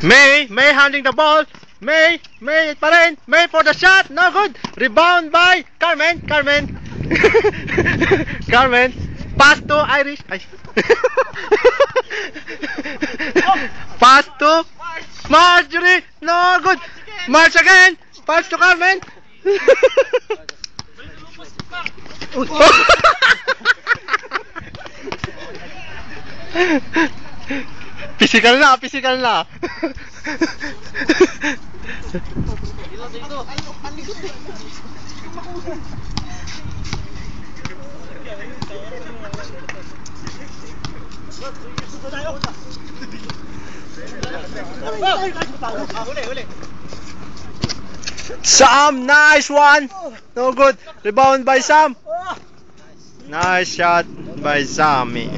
May handling the ball. May pa rin. May for the shot. No good. Rebound by Carmen. Carmen. Pass to Irish. Ay. Pass to Marjorie. No good. March again. Pass to Carmen. Physical na. Sam, nice one. No good. Rebound by Sam. Nice shot by Sammy.